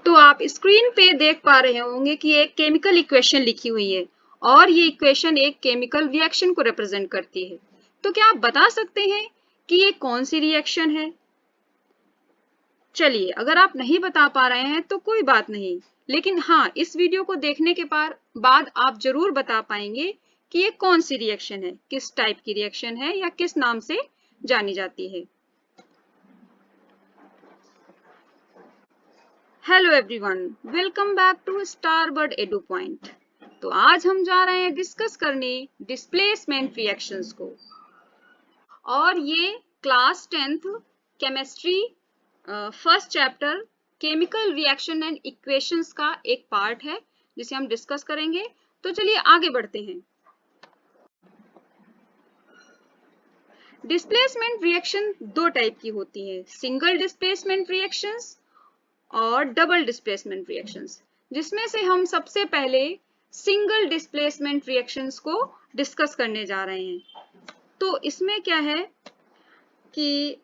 तो आप स्क्रीन पे देख पा रहे होंगे कि एक केमिकल इक्वेशन लिखी हुई है और ये इक्वेशन एक केमिकल रिएक्शन को रिप्रेजेंट करती है। तो क्या आप बता सकते हैं कि ये कौन सी रिएक्शन है? चलिए, अगर आप नहीं बता पा रहे हैं तो कोई बात नहीं, लेकिन हाँ, इस वीडियो को देखने के बाद आप जरूर बता पाएंगे कि ये कौन सी रिएक्शन है, किस टाइप की रिएक्शन है या किस नाम से जानी जाती है। Hello everyone, welcome back to Starbird Edu Point. तो आज हम जा रहे हैं डिस्कस करने डिस्प्लेसमेंट रिएक्शंस को, और ये class 10th chemistry first chapter chemical reaction and equations का एक पार्ट है जिसे हम डिस्कस करेंगे। तो चलिए आगे बढ़ते हैं। डिस्प्लेसमेंट रिएक्शन दो टाइप की होती है, सिंगल डिस्प्लेसमेंट रिएक्शंस और डबल डिस्प्लेसमेंट रिएक्शंस, जिसमें से हम सबसे पहले सिंगल डिस्प्लेसमेंट रिएक्शंस को डिस्कस करने जा रहे हैं। तो इसमें क्या है कि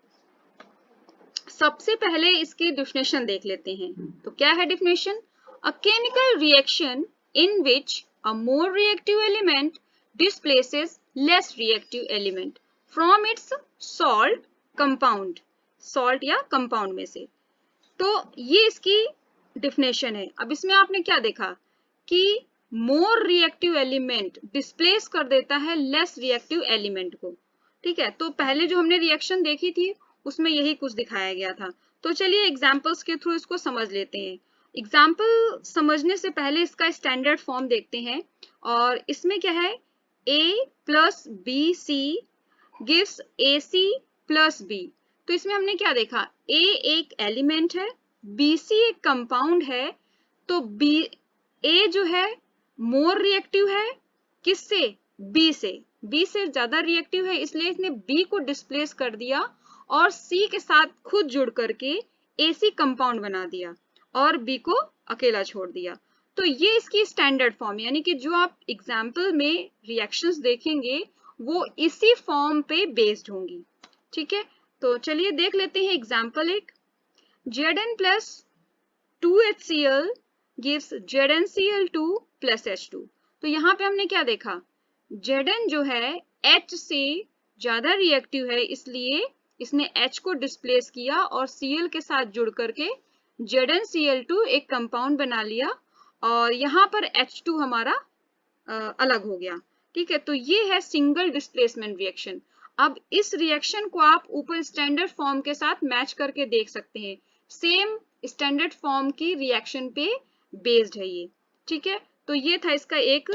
सबसे पहले इसकी डेफिनेशन देख लेते हैं। तो क्या है definition? A chemical reaction in which a more reactive element displaces less reactive element from its salt compound, salt या कंपाउंड में से। तो ये इसकी डेफिनेशन है। अब इसमें आपने क्या देखा कि मोर रिएक्टिव एलिमेंट डिस्प्लेस कर देता है लेस रिएक्टिव एलिमेंट को। ठीक है, तो पहले जो हमने रिएक्शन देखी थी उसमें यही कुछ दिखाया गया था। तो चलिए एग्जांपल्स के थ्रू इसको समझ लेते हैं। एग्जांपल समझने से पहले इसका स्टैंडर्ड फॉर्म देखते हैं, और इसमें क्या है, A plus B C gives AC plus B. तो इसमें हमने क्या देखा, A एक एलिमेंट है, BC एक कंपाउंड है। तो A जो है मोर रिएक्टिव है किससे? B से। B से ज्यादा रिएक्टिव है, इसलिए इसने B को डिस्प्लेस कर दिया और C के साथ खुद जुड़ करके AC कंपाउंड बना दिया और B को अकेला छोड़ दिया। तो ये इसकी स्टैंडर्ड फॉर्म, यानी कि जो आप एग्जाम्पल में रिएक्शंस देखेंगे वो इसी फॉर्म पे बेस्ड होंगी। ठीक है, तो चलिए देख लेते हैं एग्जाम्पल एक। Zn plus 2HCl gives ZnCl2 plus H2। तो यहाँ पे हमने क्या देखा, Zn जो है H से ज्यादा रिएक्टिव है, इसलिए इसने H को डिस्प्लेस किया और Cl के साथ जुड़ करके ZnCl2 एक कंपाउंड बना लिया, और यहाँ पर H2 हमारा अलग हो गया। ठीक है, तो ये है सिंगल डिस्प्लेसमेंट रिएक्शन। अब इस रिएक्शन को आप ऊपर स्टैंडर्ड फॉर्म के साथ मैच करके देख सकते हैं, सेम स्टैंडर्ड फॉर्म की रिएक्शन पे बेस्ड है ये। ठीक है, तो ये था इसका एक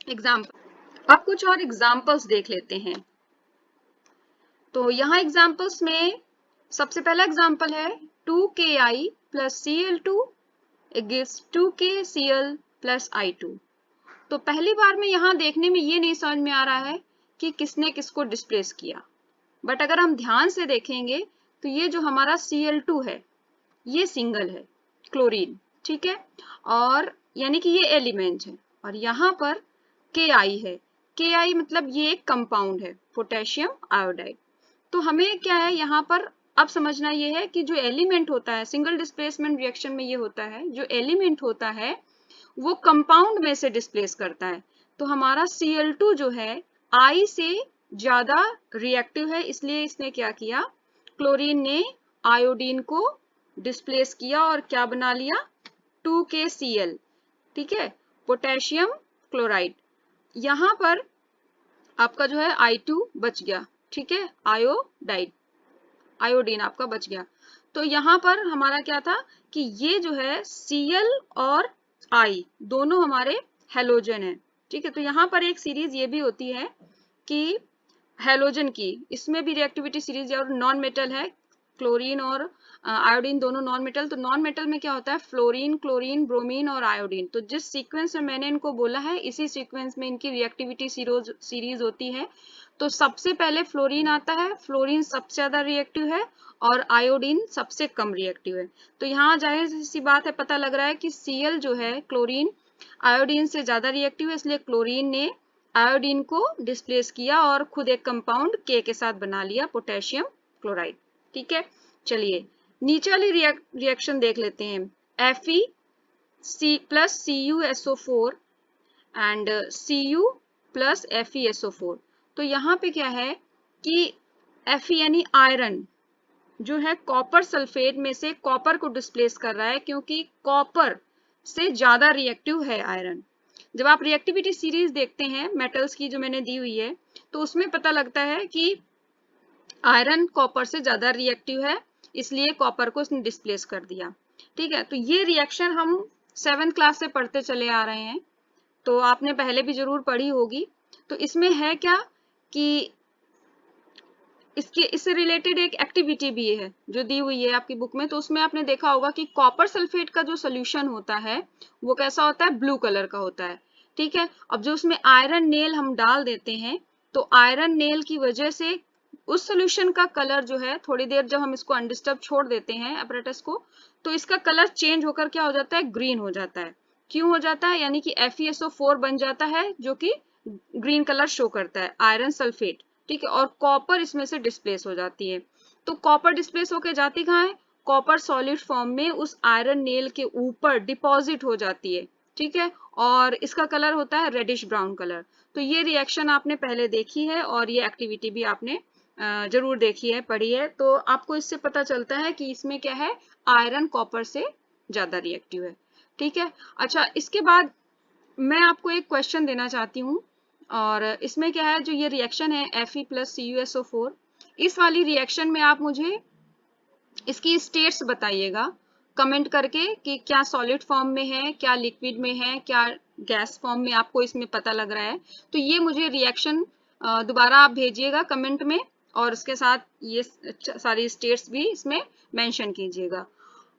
एग्जाम्पल। अब कुछ और एग्जाम्पल्स देख लेते हैं। तो यहाँ एग्जाम्पल्स में सबसे पहला एग्जाम्पल है 2Ki plus Cl2 gives 2KCl plus I2। तो पहली बार में यहाँ देखने में ये नहीं समझ में आ रहा है कि किसने किसको डिस्प्लेस किया, बट अगर हम ध्यान से देखेंगे तो ये जो हमारा Cl2 है ये सिंगल है, क्लोरीन। ठीक है, और यानी कि ये एलिमेंट है, और यहाँ पर Ki है। Ki मतलब ये एक कंपाउंड है, पोटेशियम आयोडाइड। तो हमें क्या है यहाँ पर अब समझना ये है कि जो एलिमेंट होता है सिंगल डिस्प्लेसमेंट रिएक्शन में, ये होता है जो एलिमेंट होता है वो कंपाउंड में से डिस्प्लेस करता है। तो हमारा Cl2 जो है I से ज्यादा रिएक्टिव है, इसलिए इसने क्या किया, क्लोरीन ने आयोडीन को डिस्प्लेस किया और क्या बना लिया, 2KCl। ठीक है, पोटेशियम क्लोराइड। यहाँ पर आपका जो है I2 बच गया। ठीक है, आयोडीन आपका बच गया। तो यहाँ पर हमारा क्या था कि ये जो है Cl और I दोनों हमारे हेलोजन है। ठीक है, तो यहाँ पर एक सीरीज ये भी होती है कि हेलोजन की, इसमें भी रिएक्टिविटी सीरीज और नॉन मेटल है, क्लोरीन और आयोडीन दोनों नॉन मेटल। तो नॉन मेटल में क्या होता है, फ्लोरीन, क्लोरीन, ब्रोमीन और आयोडीन। तो जिस सीक्वेंस में मैंने इनको बोला है इसी सीक्वेंस में इनकी रिएक्टिविटी सीरीज होती है। तो सबसे पहले फ्लोरीन आता है, फ्लोरीन सबसे ज्यादा रिएक्टिव है और आयोडीन सबसे कम रिएक्टिव है। तो यहाँ जाहिर सी बात है, पता लग रहा है कि Cl जो है क्लोरीन आयोडीन से ज्यादा रिएक्टिव है, इसलिए क्लोरीन ने आयोडीन को डिस्प्लेस किया और खुद एक कंपाउंड K के साथ बना लिया, पोटेशियम क्लोराइड। ठीक है, चलिए नीचे वाली रिएक्शन देख लेते हैं। Fe plus CuSO4 and Cu plus FeSO4। तो यहाँ पे क्या है कि Fe यानी आयरन जो है कॉपर सल्फेट में से कॉपर को डिस्प्लेस कर रहा है, क्योंकि कॉपर से ज्यादा रिएक्टिव है आयरन। जब आप रिएक्टिविटी सीरीज देखते हैं मेटल्स की जो मैंने दी हुई है, तो उसमें पता लगता है कि आयरन कॉपर से ज्यादा रिएक्टिव है, इसलिए कॉपर को इसने डिस्प्लेस कर दिया। ठीक है, तो ये रिएक्शन हम 7th क्लास से पढ़ते चले आ रहे हैं, तो आपने पहले भी जरूर पढ़ी होगी। तो इसमें है क्या कि इससे रिलेटेड एक एक्टिविटी भी है जो दी हुई है आपकी बुक में। तो उसमें आपने देखा होगा कि कॉपर सल्फेट का जो सोल्यूशन होता है वो कैसा होता है, ब्लू कलर का होता है। ठीक है, अब जो उसमें आयरन नेल हम डाल देते हैं, तो आयरन नेल की वजह से उस सोल्यूशन का कलर जो है, थोड़ी देर जब हम इसको अनडिस्टर्ब छोड़ देते हैं अपरेटस को, तो इसका कलर चेंज होकर क्या हो जाता है, ग्रीन हो जाता है। क्यों हो जाता है, यानी कि FeSO4 बन जाता है जो कि ग्रीन कलर शो करता है, आयरन सल्फेट। ठीक है, और कॉपर इसमें से डिस्प्लेस हो जाती है। तो कॉपर डिस्प्लेस होकर जाती कहाँ है, कॉपर सॉलिड फॉर्म में उस आयरन नेल के ऊपर डिपॉजिट हो जाती है। ठीक है, और इसका कलर होता है रेडिश ब्राउन कलर। तो ये रिएक्शन आपने पहले देखी है और ये एक्टिविटी भी आपने जरूर देखी है, पढ़ी है। तो आपको इससे पता चलता है कि इसमें क्या है, आयरन कॉपर से ज्यादा रिएक्टिव है। ठीक है, अच्छा, इसके बाद मैं आपको एक क्वेश्चन देना चाहती हूँ, और इसमें क्या है, जो ये रिएक्शन है Fe प्लस CuSO4, इस वाली रिएक्शन में आप मुझे इसकी स्टेट्स बताइएगा कमेंट करके कि क्या सॉलिड फॉर्म में है, क्या लिक्विड में है, क्या गैस फॉर्म में आपको इसमें पता लग रहा है। तो ये मुझे रिएक्शन दोबारा आप भेजिएगा कमेंट में, और उसके साथ ये सारी स्टेट्स भी इसमें मेंशन कीजिएगा।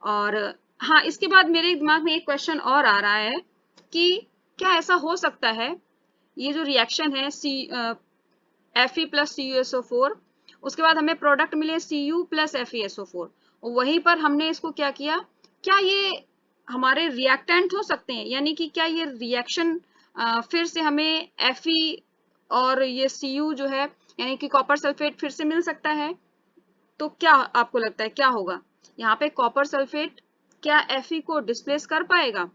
और हाँ, इसके बाद मेरे दिमाग में एक क्वेश्चन और आ रहा है कि क्या ऐसा हो सकता है, ये जो रिएक्शन है Fe प्लस CuSO4, उसके बाद हमें प्रोडक्ट मिले Cu प्लस FeSO4, और वहीं पर हमने इसको क्या किया, क्या ये हमारे रिएक्टेंट हो सकते हैं, यानी कि क्या ये रिएक्शन फिर से हमें Fe और ये Cu जो है यानी कि कॉपर सल्फेट फिर से मिल सकता है। तो क्या आपको लगता है क्या होगा, यहाँ पे कॉपर सल्फेट क्या Fe को डिस्प्लेस कर पाएगा?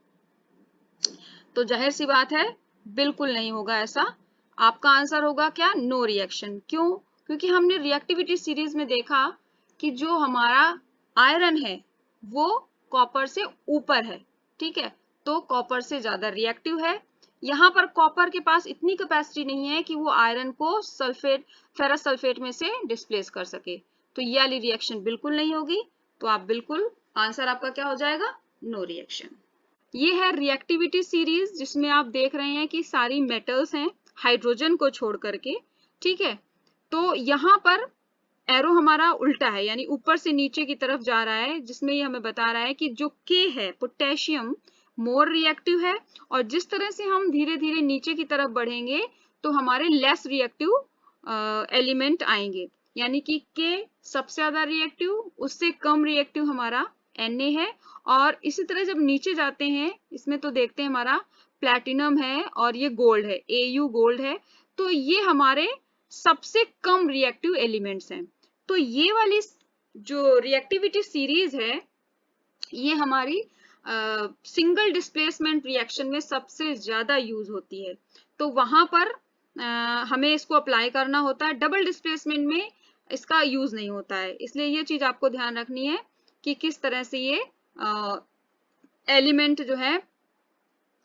तो जाहिर सी बात है, बिल्कुल नहीं होगा ऐसा। आपका आंसर होगा क्या, नो रिएक्शन। क्यों? क्योंकि हमने रिएक्टिविटी सीरीज में देखा कि जो हमारा आयरन है वो कॉपर से ऊपर है। ठीक है, तो कॉपर से ज्यादा रिएक्टिव है। यहाँ पर कॉपर के पास इतनी कैपेसिटी नहीं है कि वो आयरन को सल्फेट, फेरस सल्फेट में से डिस्प्लेस कर सके। तो ये वाली रिएक्शन बिल्कुल नहीं होगी। तो आप बिल्कुल, आंसर आपका क्या हो जाएगा, नो रिएक्शन। ये है रिएक्टिविटी सीरीज, जिसमें आप देख रहे हैं कि सारी मेटल्स हैं हाइड्रोजन को छोड़ करके। ठीक है, तो यहाँ पर एरो हमारा उल्टा है, यानी ऊपर से नीचे की तरफ जा रहा है, जिसमें ये हमें बता रहा है कि जो K है, पोटेशियम, मोर रिएक्टिव है, और जिस तरह से हम धीरे धीरे नीचे की तरफ बढ़ेंगे तो हमारे लेस रिएक्टिव एलिमेंट आएंगे, यानी कि K सबसे ज्यादा रिएक्टिव, उससे कम रिएक्टिव हमारा Na है। और इसी तरह जब नीचे जाते हैं, इसमें तो देखते हैं हमारा प्लैटिनम है और ये गोल्ड है, Au गोल्ड है। तो ये हमारे सबसे कम रिएक्टिव एलिमेंट्स हैं। तो ये वाली जो रिएक्टिविटी सीरीज है, ये हमारी सिंगल डिस्प्लेसमेंट रिएक्शन में सबसे ज्यादा यूज होती है। तो वहां पर हमें इसको अप्लाई करना होता है, डबल डिस्प्लेसमेंट में इसका यूज नहीं होता है। इसलिए ये चीज आपको ध्यान रखनी है कि किस तरह से ये एलिमेंट जो है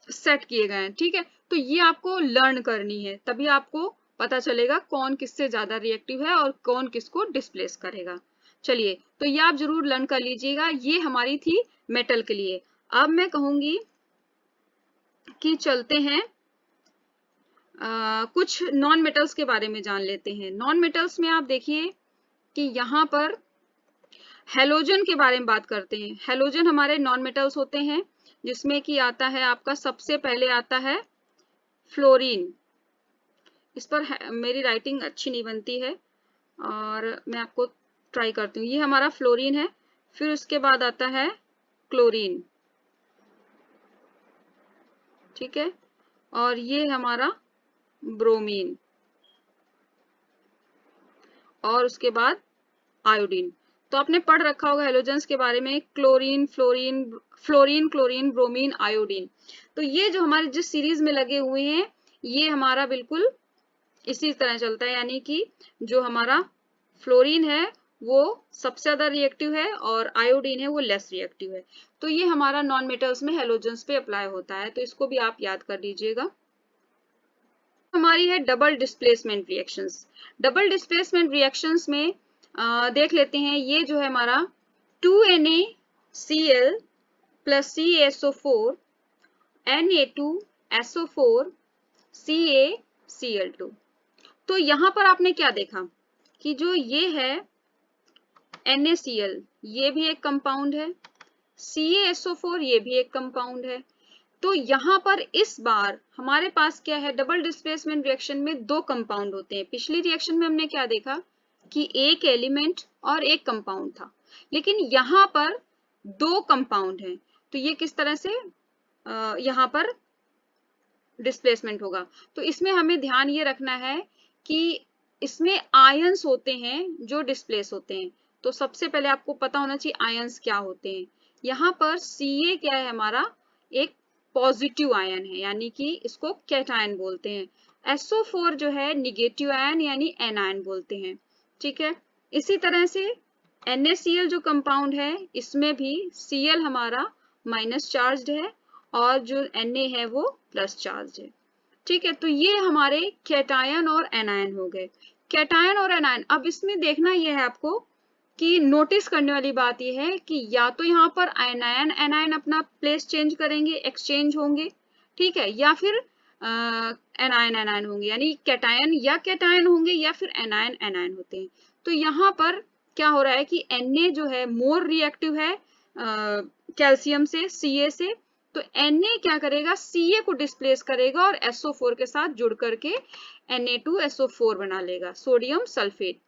सेट किए गए हैं। ठीक है, तो ये आपको लर्न करनी है, तभी आपको पता चलेगा कौन किससे ज्यादा रिएक्टिव है और कौन किसको डिस्प्लेस करेगा। चलिए, तो ये आप जरूर लर्न कर लीजिएगा। ये हमारी थी मेटल के लिए। अब मैं कहूंगी कि चलते हैं कुछ नॉन मेटल्स के बारे में जान लेते हैं। नॉन मेटल्स में आप देखिए कि यहाँ पर हेलोजन के बारे में बात करते हैं। हेलोजन हमारे नॉन मेटल्स होते हैं, जिसमें कि आता है आपका, सबसे पहले आता है फ्लोरीन। इस पर मेरी राइटिंग अच्छी नहीं बनती है और मैं आपको ट्राई करती हूँ। ये हमारा फ्लोरीन है, फिर उसके बाद आता है क्लोरीन। ठीक है, और ये हमारा ब्रोमीन, और उसके बाद आयोडीन। तो आपने पढ़ रखा होगा हेलोजेंस के बारे में, chlorine, fluorine, chlorine, bromine, iodine. तो ये जो हमारे जिस सीरीज में लगे हुए हैं ये हमारा बिल्कुल इसी तरह चलता है, यानी कि जो हमारा फ्लोरीन है वो सबसे ज्यादा रिएक्टिव है और आयोडीन है वो लेस रिएक्टिव है। तो ये हमारा नॉन मेटल्स में हेलोजेंस पे अप्लाई होता है, तो इसको भी आप याद कर लीजिएगा। हमारी है double displacement reactions. Double displacement reactions में देख लेते हैं, ये जो है हमारा 2NaCl plus CaSO4 Na2SO4 CaCl2। तो यहां पर आपने क्या देखा कि जो ये है NaCl ये भी एक कंपाउंड है, CaSO4 ये भी एक कंपाउंड है। तो यहाँ पर इस बार हमारे पास क्या है, डबल डिस्प्लेसमेंट रिएक्शन में दो कंपाउंड होते हैं। पिछली रिएक्शन में हमने क्या देखा कि एक एलिमेंट और एक कंपाउंड था, लेकिन यहाँ पर दो कंपाउंड हैं। तो ये किस तरह से यहाँ पर डिस्प्लेसमेंट होगा। तो इसमें हमें ध्यान ये रखना है कि इसमें आयंस होते हैं जो डिस्प्लेस होते हैं। तो सबसे पहले आपको पता होना चाहिए आयंस क्या होते हैं। यहाँ पर Ca क्या है हमारा, एक पॉजिटिव आयन है, यानी कि इसको कैटायन बोलते हैं। SO4 जो है निगेटिव आयन यानी एनायन बोलते हैं। ठीक है, इसी तरह से NaCl जो कंपाउंड है इसमें भी Cl हमारा माइनस चार्ज है और जो Na है वो प्लस चार्ज है। ठीक है, तो ये हमारे कैटायन और एनायन हो गए। कैटायन और एनायन, अब इसमें देखना ये है आपको कि नोटिस करने वाली बात ये है कि या तो यहाँ पर आयनायन एनायन अपना प्लेस चेंज करेंगे, एक्सचेंज होंगे, ठीक है, या फिर एनायन एनायन होंगे, यानी कैटायन या कैटायन होंगे या फिर एनायन एनायन होते हैं। तो यहाँ पर क्या हो रहा है कि Na जो है मोर रिएक्टिव है कैल्शियम से, Ca से। तो Na क्या करेगा, Ca को डिस्प्लेस करेगा और SO4 के साथ जुड़ करके Na2SO4 बना लेगा, सोडियम सल्फेट।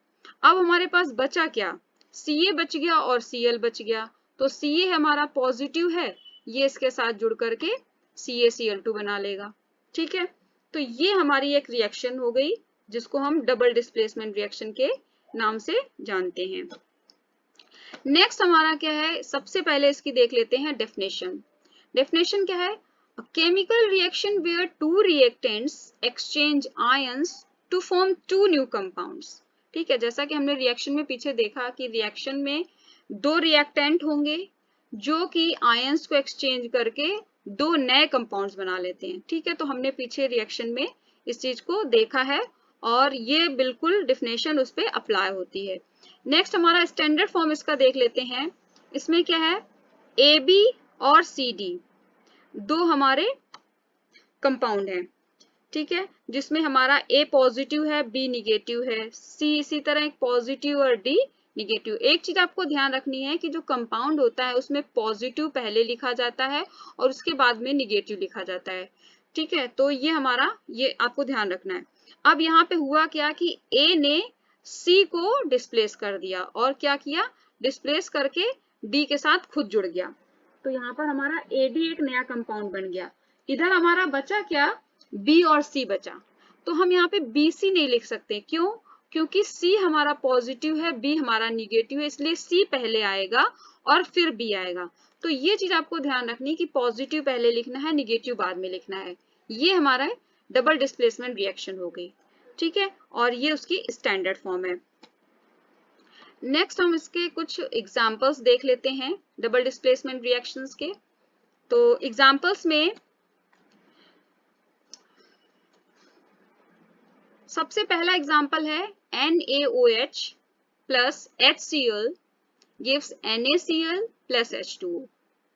अब हमारे पास बचा क्या, Ca बच गया और Cl बच गया। तो Ca हमारा पॉजिटिव है, ये इसके साथ जुड़ करके CaCl2 बना लेगा। ठीक है, तो ये हमारी एक रिएक्शन हो गई जिसको हम डबल डिस्प्लेसमेंट रिएक्शन के नाम से जानते हैं। नेक्स्ट हमारा क्या है, सबसे पहले इसकी देख लेते हैं डेफिनेशन। डेफिनेशन क्या है, a chemical reaction where two reactants exchange ions to form two new compounds। ठीक है, जैसा कि हमने रिएक्शन में पीछे देखा कि रिएक्शन में दो रिएक्टेंट होंगे जो कि आयंस को एक्सचेंज करके दो नए कंपाउंड्स बना लेते हैं। ठीक है, तो हमने पीछे रिएक्शन में इस चीज को देखा है और ये बिल्कुल डेफिनेशन उस पर अप्लाई होती है। नेक्स्ट हमारा स्टैंडर्ड फॉर्म इसका देख लेते हैं। इसमें क्या है, AB और CD दो हमारे कंपाउंड हैं। ठीक है, जिसमें हमारा A पॉजिटिव है, B निगेटिव है, C इसी तरह एक पॉजिटिव और D निगेटिव। एक चीज आपको ध्यान रखनी है कि जो कंपाउंड होता है उसमें पॉजिटिव पहले लिखा जाता है और उसके बाद में निगेटिव लिखा जाता है। ठीक है, तो ये हमारा, ये आपको ध्यान रखना है। अब यहाँ पे हुआ क्या कि A ने C को डिस्प्लेस कर दिया और क्या किया, डिस्प्लेस करके D के साथ खुद जुड़ गया। तो यहाँ पर हमारा AD एक नया कंपाउंड बन गया। इधर हमारा बचा क्या, B और C बचा। तो हम यहाँ पे BC नहीं लिख सकते, क्यों, क्योंकि C हमारा पॉजिटिव है, B हमारा निगेटिव है, इसलिए C पहले आएगा और फिर B आएगा। तो ये चीज आपको ध्यान रखनी कि पॉजिटिव पहले लिखना है, निगेटिव बाद में लिखना है। ये हमारा डबल डिस्प्लेसमेंट रिएक्शन हो गई। ठीक है, और ये उसकी स्टैंडर्ड फॉर्म है। नेक्स्ट हम इसके कुछ एग्जाम्पल्स देख लेते हैं डबल डिस्प्लेसमेंट रिएक्शंस के। तो एग्जाम्पल्स में सबसे पहला एग्जाम्पल है NaOH plus HCl gives NaCl plus H2O।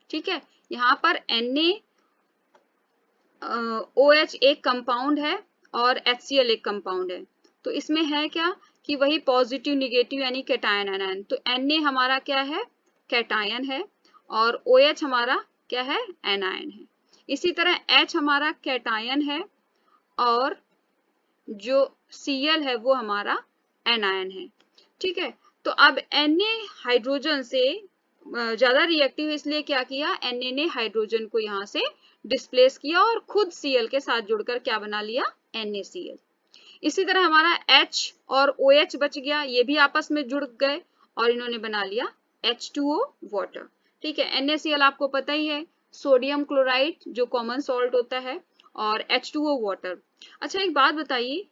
ठीक है, यहाँ पर NaOH एक कंपाउंड है और HCl एक कंपाउंड है। तो इसमें है क्या कि वही पॉजिटिव निगेटिव यानी कैटायन एनायन। तो Na हमारा क्या है, कैटायन है और OH हमारा क्या है, एनायन है। इसी तरह H हमारा कैटायन है और जो Cl है वो हमारा एनायन है। ठीक है, तो अब Na हाइड्रोजन से ज्यादा रिएक्टिव है, इसलिए क्या किया, Na ने हाइड्रोजन को यहाँ से डिस्प्लेस किया और खुद Cl के साथ जुड़कर क्या बना लिया, NaCl। इसी तरह हमारा H और OH बच गया, ये भी आपस में जुड़ गए और इन्होंने बना लिया H2O वाटर। ठीक है, NaCl आपको पता ही है, सोडियम क्लोराइड जो कॉमन सॉल्ट होता है, और H2O वाटर। अच्छा एक बात बताइए,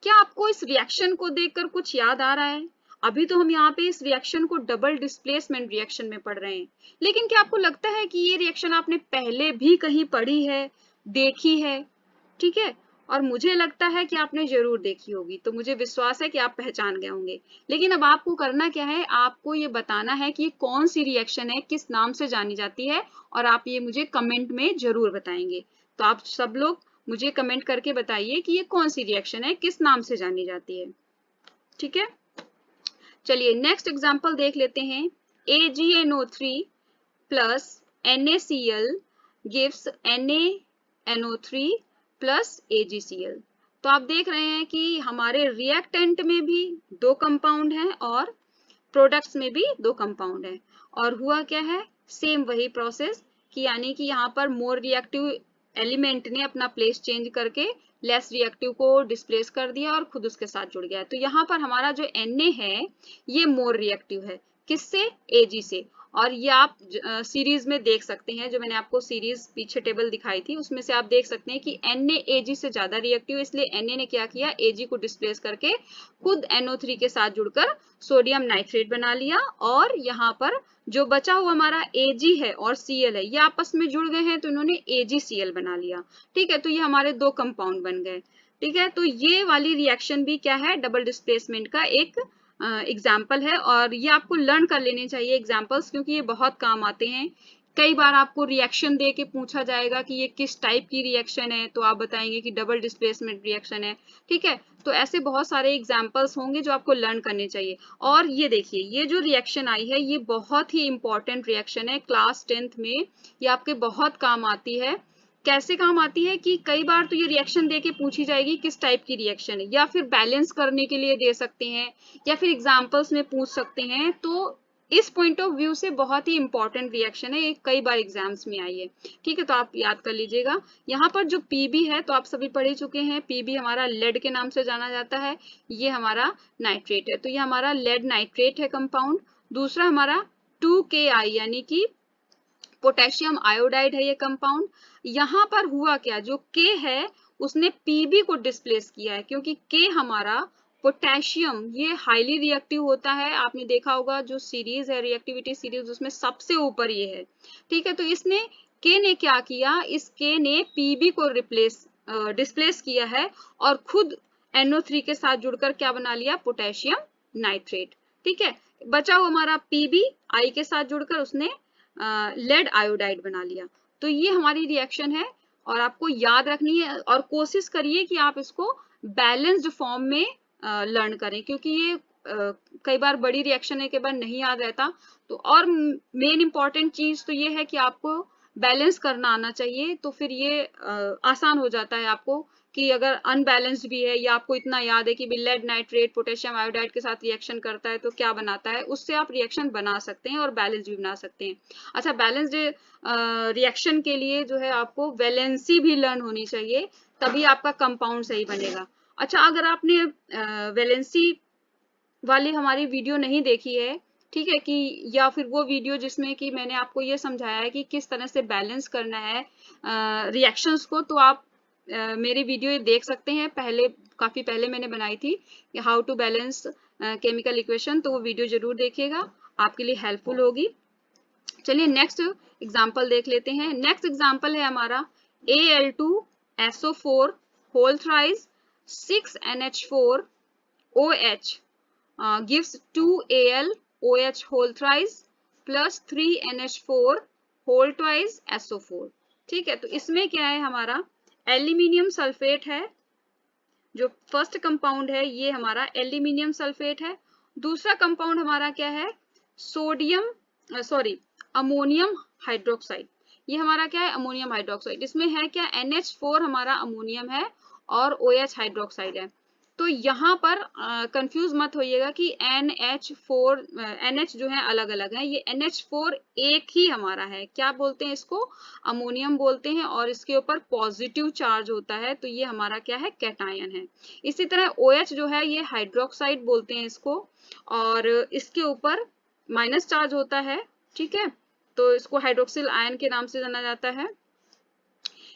क्या आपको इस रिएक्शन को देखकर कुछ याद आ रहा है? अभी तो हम यहाँ पे इस रिएक्शन को डबल डिस्प्लेसमेंट रिएक्शन में पढ़ रहे हैं, लेकिन क्या आपको लगता है कि ये रिएक्शन आपने पहले भी कहीं पढ़ी है, देखी है? ठीक है, और मुझे लगता है कि आपने जरूर देखी होगी, तो मुझे विश्वास है कि आप पहचान गए होंगे। लेकिन अब आपको करना क्या है, आपको ये बताना है कि ये कौन सी रिएक्शन है, किस नाम से जानी जाती है, और आप ये मुझे कमेंट में जरूर बताएंगे। तो आप सब लोग मुझे कमेंट करके बताइए कि ये कौन सी रिएक्शन है, किस नाम से जानी जाती है। ठीक है, चलिए नेक्स्ट एग्जांपल देख लेते हैं। AgNO3 plus NaCl gives NaNO3 plus AgCl। तो आप देख रहे हैं कि हमारे रिएक्टेंट में भी दो कंपाउंड हैं और प्रोडक्ट्स में भी दो कंपाउंड हैं, और हुआ क्या है, सेम वही प्रोसेस कि यानी कि यहाँ पर मोर रिएक्टिव एलिमेंट ने अपना प्लेस चेंज करके लेस रिएक्टिव को डिस्प्लेस कर दिया और खुद उसके साथ जुड़ गया। तो यहाँ पर हमारा जो Na है ये मोर रिएक्टिव है, किससे? Ag से। और ये आप सीरीज में देख सकते हैं, जो मैंने आपको सीरीज पीछे टेबल दिखाई थी उसमें से आप देख सकते हैं कि Na Ag से ज्यादा रिएक्टिव, इसलिए Na ने क्या किया, Ag को डिस्प्लेस करके खुद NO3 के साथ जुड़कर सोडियम नाइट्रेट बना लिया, और यहाँ पर जो बचा हुआ हमारा Ag है और Cl है ये आपस में जुड़ गए हैं, तो इन्होंने AgCl बना लिया। ठीक है, तो ये हमारे दो कंपाउंड बन गए। ठीक है, तो ये वाली रिएक्शन भी क्या है, डबल डिस्प्लेसमेंट का एक एग्जाम्पल है, और ये आपको लर्न कर लेने चाहिए एग्जाम्पल्स, क्योंकि ये बहुत काम आते हैं। कई बार आपको रिएक्शन दे के पूछा जाएगा कि ये किस टाइप की रिएक्शन है, तो आप बताएंगे कि डबल डिस्प्लेसमेंट रिएक्शन है। ठीक है, तो ऐसे बहुत सारे एग्जाम्पल्स होंगे जो आपको लर्न करने चाहिए। और ये देखिए, ये जो रिएक्शन आई है ये बहुत ही इंपॉर्टेंट रिएक्शन है, क्लास 10th में ये आपके बहुत काम आती है। कैसे काम आती है कि कई बार तो ये रिएक्शन दे के पूछी जाएगी किस टाइप की रिएक्शन है, या फिर बैलेंस करने के लिए दे सकते हैं, या फिर एग्जाम्पल्स में पूछ सकते हैं। तो इस पॉइंट ऑफ व्यू से बहुत ही इंपॉर्टेंट रिएक्शन है, ये कई बार एग्जाम्स में आई है। ठीक है, तो आप याद कर लीजिएगा। यहाँ पर जो Pb है तो आप सभी पढ़ ही चुके हैं, Pb हमारा लेड के नाम से जाना जाता है, ये हमारा नाइट्रेट है, तो ये हमारा लेड नाइट्रेट है कंपाउंड। दूसरा हमारा 2Ki यानी कि पोटेशियम आयोडाइड है ये कंपाउंड। यहाँ पर हुआ क्या, जो K है उसने Pb को डिस्प्लेस किया है, क्योंकि K हमारा पोटेशियम ये हाईली रिएक्टिव होता है। आपने देखा होगा जो सीरीज है, रिएक्टिविटी सीरीज, उसमें सबसे ऊपर ये है। ठीक है, तो इसने K ने क्या किया, इस K ने Pb को डिस्प्लेस किया है, और खुद NO3 के साथ जुड़कर क्या बना लिया, पोटेशियम नाइट्रेट। ठीक है, बचा हुआ हमारा Pb I के साथ जुड़कर उसने लेड आयोडाइड बना लिया। तो ये हमारी रिएक्शन है, और आपको याद रखनी है, और कोशिश करिए कि आप इसको बैलेंस्ड फॉर्म में लर्न करें, क्योंकि ये कई बार बड़ी रिएक्शन है, कई बार नहीं याद रहता। तो और मेन इंपॉर्टेंट चीज तो ये है कि आपको बैलेंस करना आना चाहिए, तो फिर ये आसान हो जाता है आपको, कि अगर अनबैलेंस्ड भी है या आपको इतना याद है कि लेड नाइट्रेट पोटेशियम आयोडाइड के साथ रिएक्शन करता है तो क्या बनाता है, उससे आप रिएक्शन बना सकते हैं और बैलेंस भी बना सकते हैं। अच्छा, बैलेंस्ड रिएक्शन के लिए जो है आपको वैलेंसी भी लर्न होनी चाहिए, तभी आपका कंपाउंड सही बनेगा। अच्छा, अगर आपने वैलेंसी वाली हमारी वीडियो नहीं देखी है, ठीक है, कि या फिर वो वीडियो जिसमें कि मैंने आपको ये समझाया है कि किस तरह से बैलेंस करना है रिएक्शंस को, तो आप मेरी वीडियो ये देख सकते हैं। काफी पहले मैंने बनाई थी how to balance chemical equation, तो वो वीडियो जरूर देखिएगा, आपके लिए हेल्पफुल होगी। चलिए नेक्स्ट एग्जाम्पल देख लेते हैं। नेक्स्ट एग्जाम्पल है हमारा Al2SO4 whole thrice 6NH4OH gives 2AlOH whole thrice plus 3NH4 whole twice SO4। ठीक है, तो इसमें क्या है, हमारा एल्यूमिनियम सल्फेट है, जो फर्स्ट कंपाउंड है ये हमारा एल्यूमिनियम सल्फेट है। दूसरा कंपाउंड हमारा क्या है, अमोनियम हाइड्रोक्साइड। ये हमारा क्या है, अमोनियम हाइड्रोक्साइड। इसमें है क्या, NH4 हमारा अमोनियम है और OH हाइड्रोक्साइड है। तो यहाँ पर कंफ्यूज मत होइएगा कि NH4 NH जो है अलग अलग है, ये NH4 एक ही हमारा है। क्या बोलते हैं इसको? अमोनियम बोलते हैं, और इसके ऊपर पॉजिटिव चार्ज होता है, तो ये हमारा क्या है? कैटायन है। इसी तरह OH जो है ये हाइड्रोक्साइड बोलते हैं इसको, और इसके ऊपर माइनस चार्ज होता है, ठीक है, तो इसको हाइड्रोक्सिल आयन के नाम से जाना जाता है।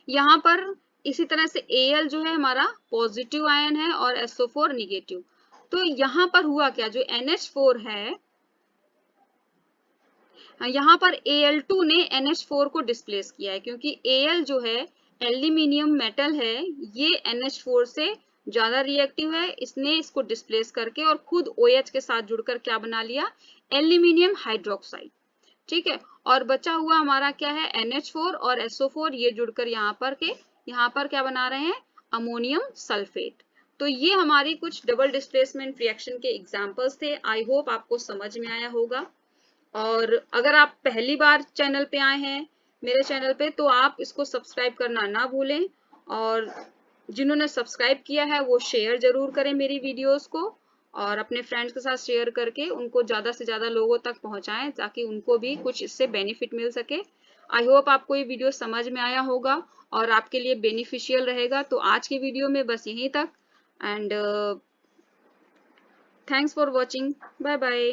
यहाँ पर इसी तरह से Al जो है हमारा पॉजिटिव आयन है और SO4 निगेटिव। तो यहाँ पर हुआ क्या, जो NH4 है, यहाँ पर Al2 ने NH4 को डिस्प्लेस किया है, क्योंकि Al जो है एल्यूमिनियम मेटल है, ये NH4 से ज्यादा रिएक्टिव है, इसने इसको डिस्प्लेस करके और खुद OH के साथ जुड़कर क्या बना लिया? एल्यूमिनियम हाइड्रोक्साइड, ठीक है। और बचा हुआ हमारा क्या है? NH4 और SO4, ये जुड़कर यहाँ पर क्या बना रहे हैं? Ammonium sulphate. तो ये हमारी कुछ डबल डिस्प्लेसमेंट रिएक्शन के एग्जांपल्स थे। आई होप आपको समझ में आया होगा। और अगर आप पहली बार चैनल पे आए हैं मेरे चैनल पे, तो आप इसको सब्सक्राइब करना ना भूलें, और जिन्होंने सब्सक्राइब किया है वो शेयर जरूर करें मेरी वीडियोस को, और अपने फ्रेंड्स के साथ शेयर करके उनको ज्यादा से ज्यादा लोगों तक पहुंचाएं, ताकि उनको भी कुछ इससे बेनिफिट मिल सके। आई होप आपको ये वीडियो समझ में आया होगा और आपके लिए बेनिफिशियल रहेगा। तो आज की वीडियो में बस यहीं तक, and thanks for watching. Bye bye.